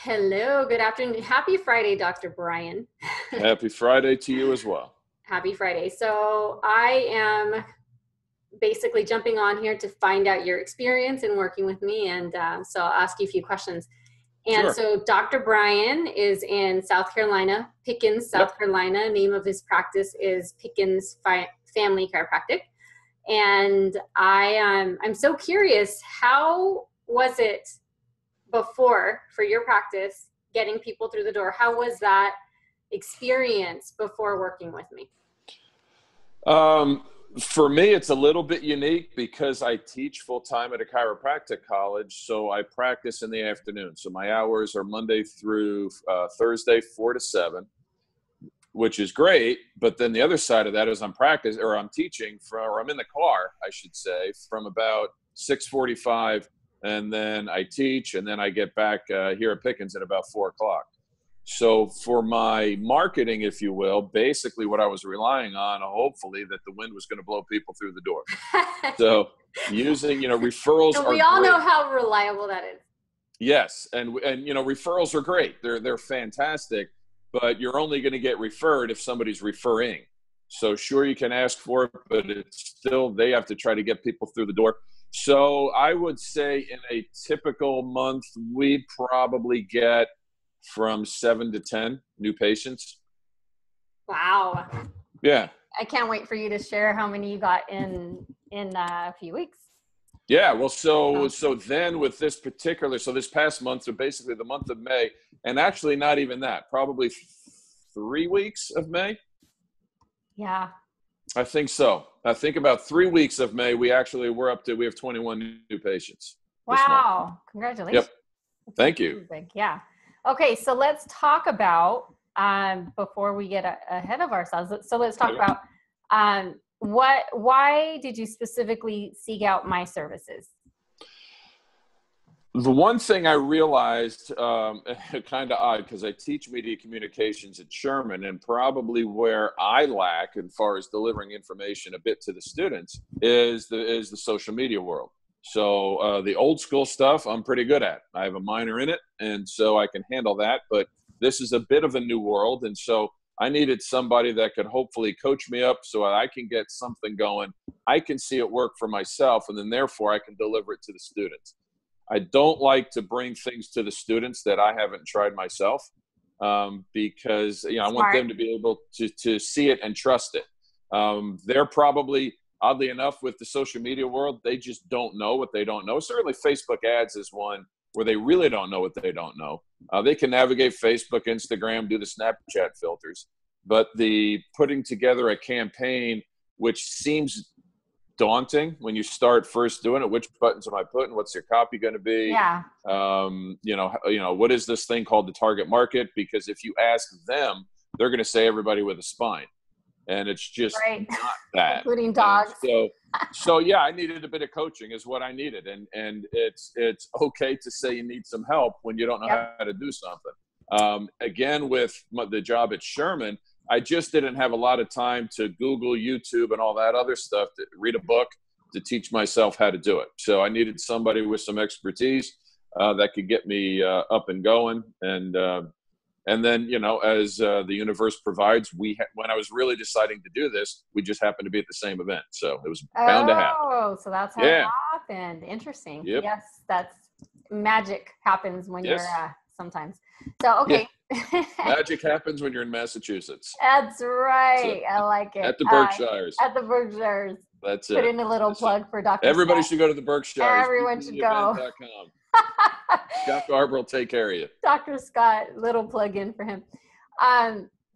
Hello, good afternoon. Happy Friday, Dr. Brian. Happy Friday to you as well. Happy Friday. So I am basically jumping on here to find out your experience in working with me, and so I'll ask you a few questions. And Sure. So Dr. Brian is in South Carolina, Pickens, South Carolina. Name of his practice is Pickens Family Chiropractic. And I'm so curious, how was it before for your practice getting people through the door? How was that experience before working with me? For me, it's a little bit unique because I teach full-time at a chiropractic college, so I practice in the afternoon. So my hours are Monday through Thursday, 4 to 7, which is great. But then the other side of that is I'm teaching or I'm in the car, I should say, from about 6:45, and then I teach, and then I get back here at Pickens at about 4 o'clock. So for my marketing, if you will, basically what I was relying on, hopefully, that the wind was going to blow people through the door. So using, referrals and we are all great. know how reliable that is. Yes. And referrals are great. They're fantastic, but you're only going to get referred if somebody's referring. So sure, you can ask for it, but it's still, they have to try to get people through the door. So I would say in a typical month, we probably get from 7 to 10 new patients. Wow. Yeah. I can't wait for you to share how many you got in a few weeks. Yeah. Well, so then with this this past month, so basically the month of May, and actually not even that, probably 3 weeks of May. Yeah. I think so. I think about 3 weeks of May, we have 21 new patients. Wow. Congratulations. Yep. Thank you. Yeah. Okay. So let's talk about, before we get ahead of ourselves. So let's talk about, why did you specifically seek out my services? The one thing I realized, kind of odd, because I teach media communications at Sherman, and probably where I lack as far as delivering information a bit to the students is the social media world. So the old school stuff I'm pretty good at. I have a minor in it, and so I can handle that. But this is a bit of a new world, and so I needed somebody that could hopefully coach me up so I can get something going. I can see it work for myself, and then therefore I can deliver it to the students. I don't like to bring things to the students that I haven't tried myself, because I want them to be able to see it and trust it. They're probably, oddly enough, with the social media world, they just don't know what they don't know. Certainly Facebook ads is one where they really don't know what they don't know. They can navigate Facebook, Instagram, do the Snapchat filters, but the putting together a campaign, which seems daunting when you start first doing it. Which buttons am I putting? What's your copy going to be? Yeah. What is this thing called the target market? Because if you ask them, they're going to say everybody with a spine, and it's just not that. Including dogs. So yeah, I needed a bit of coaching is what I needed. And it's okay to say you need some help when you don't know how to do something. Again, with the job at Sherman, I just didn't have a lot of time to Google, YouTube, and all that other stuff, to read a book, to teach myself how to do it. So I needed somebody with some expertise that could get me up and going. And then, as the universe provides, when I was really deciding to do this, we just happened to be at the same event. So it was bound to happen. Oh, so that's how it happened. Interesting. Yep. Yes, that's magic happens when you're sometimes. So, okay. Yeah. Magic happens when you're in Massachusetts. That's right. I like it. At the Berkshires. At the Berkshires. That's it. Put in a little plug for Dr. Everybody Scott. should go to the Berkshires. Everyone should go. Scott Garber will take care of you. Dr. Scott, little plug in for him.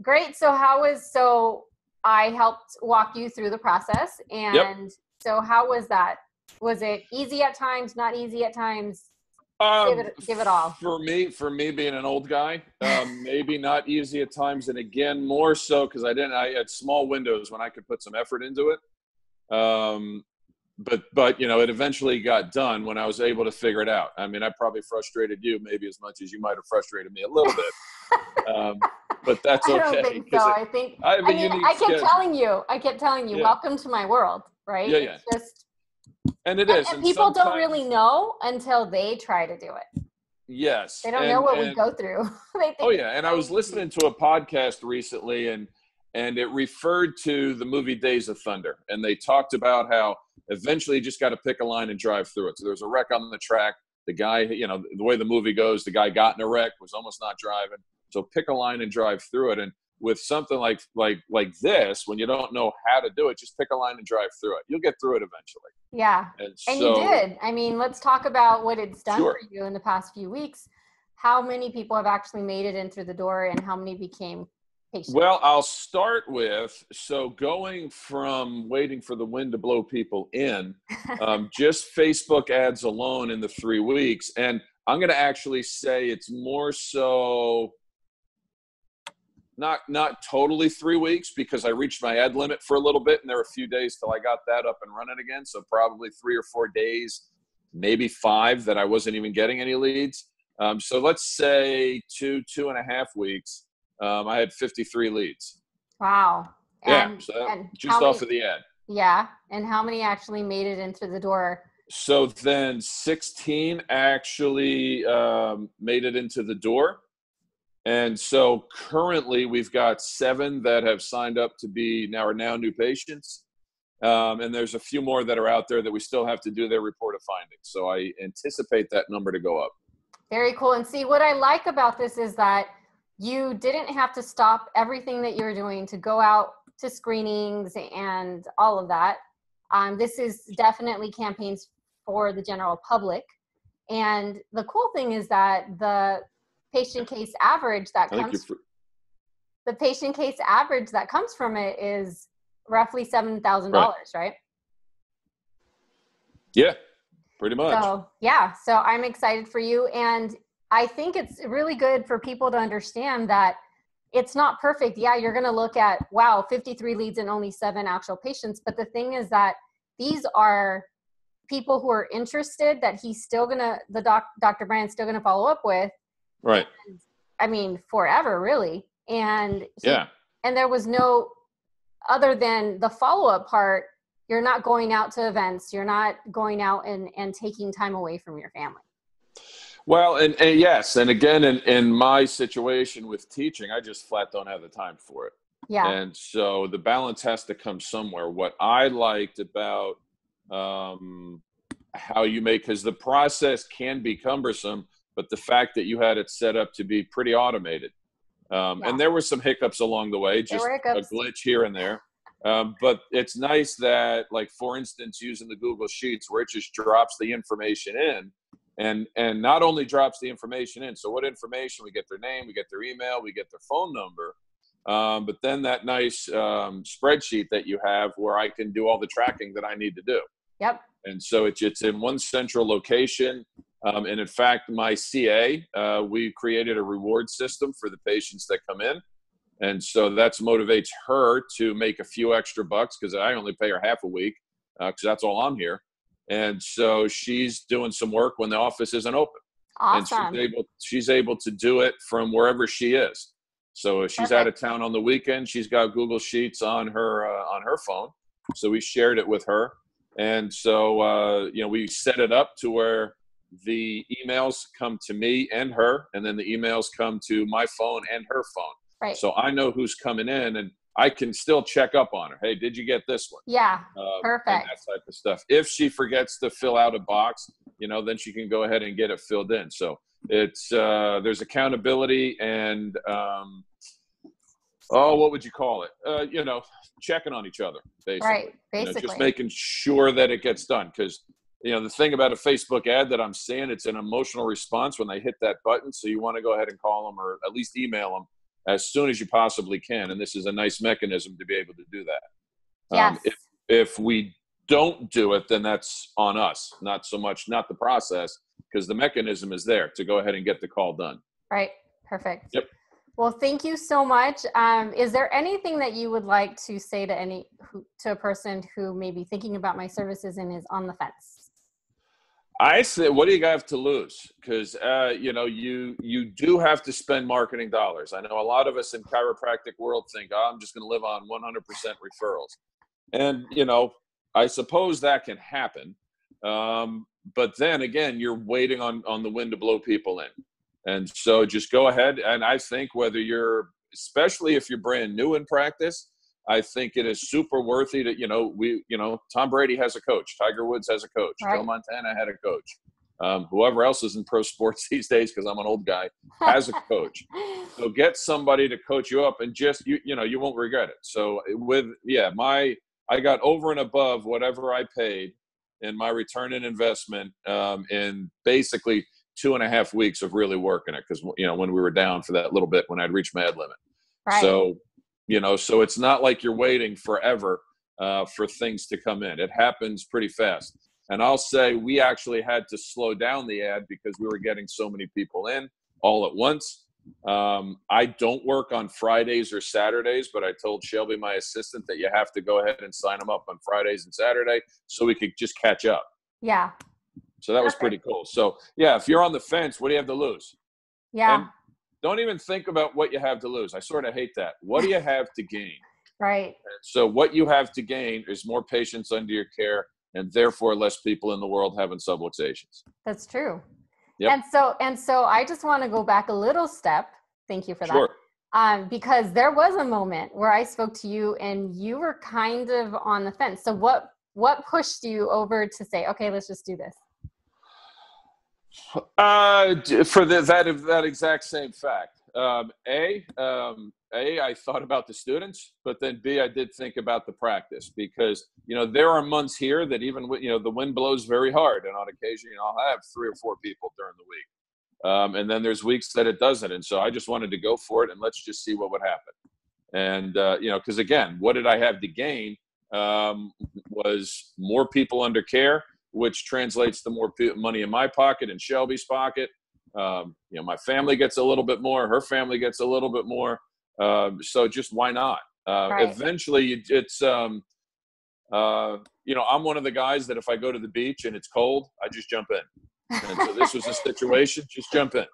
Great. So I helped walk you through the process. And so how was that? Was it easy at times, not easy at times? Give it all. For me being an old guy, maybe not easy at times. And again, more so because I had small windows when I could put some effort into it. But it eventually got done when I was able to figure it out. I mean, I probably frustrated you maybe as much as you might have frustrated me a little bit. But that's okay. I don't think so. I kept telling you, welcome to my world, right? Yeah. It's just, and it is. And people don't really know until they try to do it. Yes. They don't know what we go through. They Oh think yeah. And I was listening to a podcast recently, and it referred to the movie Days of Thunder. And they talked about how eventually you just got to pick a line and drive through it. So there's a wreck on the track. The guy, you know, the way the movie goes, the guy got in a wreck, was almost not driving. So pick a line and drive through it. And with something like this, when you don't know how to do it, just pick a line and drive through it. You'll get through it eventually. Yeah. And you did. I mean, let's talk about what it's done Sure. for you in the past few weeks. How many people have actually made it in through the door, and how many became patients? Well, I'll start with, so going from waiting for the wind to blow people in, just Facebook ads alone in the 3 weeks. And I'm going to actually say it's more so not totally 3 weeks, because I reached my ad limit for a little bit, and there were a few days till I got that up and running again. So probably 3 or 4 days, maybe 5, that I wasn't even getting any leads. So let's say 2.5 weeks, I had 53 leads. Wow. And just off of the ad. Yeah. And how many actually made it in through the door? So then 16 actually made it into the door. And so currently we've got 7 that have signed up to be are now new patients. And there's a few more that are out there that we still have to do their report of findings. So I anticipate that number to go up. Very cool. And see, what I like about this is that you didn't have to stop everything that you're doing to go out to screenings and all of that. This is definitely campaigns for the general public. And the cool thing is that the patient case average that comes from it is roughly $7,000, right? Yeah, pretty much. So yeah, so I'm excited for you. And I think it's really good for people to understand that it's not perfect. Yeah, you're going to look at, wow, 53 leads and only 7 actual patients. But the thing is that these are people who are interested that he's still going to, Dr. Brand's still going to follow up with. Right. And, I mean, forever, really. And and there was no, other than the follow-up part, you're not going out to events. You're not going out and taking time away from your family. Well, and yes. And again, in my situation with teaching, I just flat don't have the time for it. Yeah. And so the balance has to come somewhere. What I liked about how you make, because the process can be cumbersome, but the fact that you had it set up to be pretty automated. And there were some hiccups along the way, just a glitch here and there. But it's nice that, like, for instance, using the Google Sheets, where it just drops the information in, and not only drops the information in. So what information? We get their name, we get their email, we get their phone number. But then that nice spreadsheet that you have where I can do all the tracking that I need to do. Yep. And so it's in one central location. And in fact, my CA, we created a reward system for the patients that come in. And so that motivates her to make a few extra bucks, because I only pay her half a week, because that's all I'm here. And so she's doing some work when the office isn't open. Awesome. And she's able to do it from wherever she is. So if she's out of town on the weekend, she's got Google Sheets on her phone. So we shared it with her. And so, we set it up to where the emails come to me and her, and then the emails come to my phone and her phone. Right. So I know who's coming in, and I can still check up on her. Hey, did you get this one? Yeah, perfect. And that type of stuff. If she forgets to fill out a box, then she can go ahead and get it filled in. So it's there's accountability and what would you call it? Checking on each other, basically. Right, basically. Just making sure that it gets done. Because the thing about a Facebook ad that I'm seeing, it's an emotional response when they hit that button. So you want to go ahead and call them, or at least email them as soon as you possibly can. And this is a nice mechanism to be able to do that. Yes. If we don't do it, then that's on us, not the process, because the mechanism is there to go ahead and get the call done. Right. Perfect. Yep. Well, thank you so much. Is there anything that you would like to say to a person who may be thinking about my services and is on the fence? I say, what do you have to lose? Because, you do have to spend marketing dollars. I know a lot of us in chiropractic world think, I'm just going to live on 100% referrals. And, I suppose that can happen. But then again, you're waiting on the wind to blow people in. And so just go ahead. And I think whether you're, especially if you're brand new in practice, I think it is super worthy to, Tom Brady has a coach. Tiger Woods has a coach. Right. Joe Montana had a coach. Whoever else is in pro sports these days, because I'm an old guy, has a coach. So get somebody to coach you up, and just, you won't regret it. So I got over and above whatever I paid in my return in investment in basically 2.5 weeks of really working it. Because, when we were down for that little bit, when I'd reached my ad limit. Right. So, so it's not like you're waiting forever for things to come in. It happens pretty fast. And I'll say we actually had to slow down the ad because we were getting so many people in all at once. I don't work on Fridays or Saturdays, but I told Shelby, my assistant, that you have to go ahead and sign them up on Fridays and Saturday so we could just catch up. Yeah. So that was pretty cool. So, yeah, if you're on the fence, what do you have to lose? Yeah. And don't even think about what you have to lose. I sort of hate that. What do you have to gain? Right. So what you have to gain is more patients under your care, and therefore less people in the world having subluxations. That's true. Yep. And so I just want to go back a little step. Thank you for that. Sure. Because there was a moment where I spoke to you and you were kind of on the fence. So what pushed you over to say, okay, let's just do this? For that exact same fact. I thought about the students, but then B, I did think about the practice, because, there are months here that even, the wind blows very hard. And on occasion, I'll have 3 or 4 people during the week. And then there's weeks that it doesn't. And so I just wanted to go for it and let's just see what would happen. And, because again, what did I have to gain was more people under care, which translates to more money in my pocket and Shelby's pocket. My family gets a little bit more, her family gets a little bit more. So just why not? Right. Eventually it's, I'm one of the guys that if I go to the beach and it's cold, I just jump in. And so this was a situation, just jump in.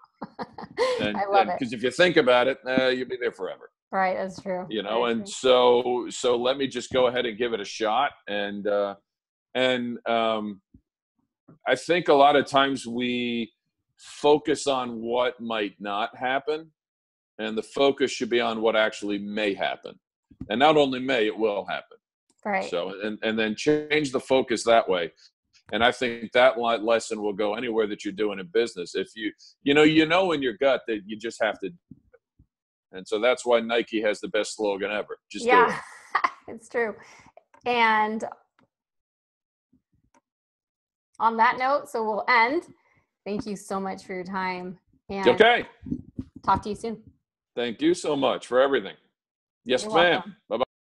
And, I love it. Because if you think about it, you'll be there forever. Right. That's true. And so let me just go ahead and give it a shot. And I think a lot of times we focus on what might not happen, and the focus should be on what actually may happen. And not only may, it will happen. Right. So, and then change the focus that way. And I think that lesson will go anywhere that you're doing in business. If you know in your gut that you just have to. And so that's why Nike has the best slogan ever. Just do it. It's true. And on that note, so we'll end. Thank you so much for your time. And okay. Talk to you soon. Thank you so much for everything. Yes, ma'am. Bye-bye.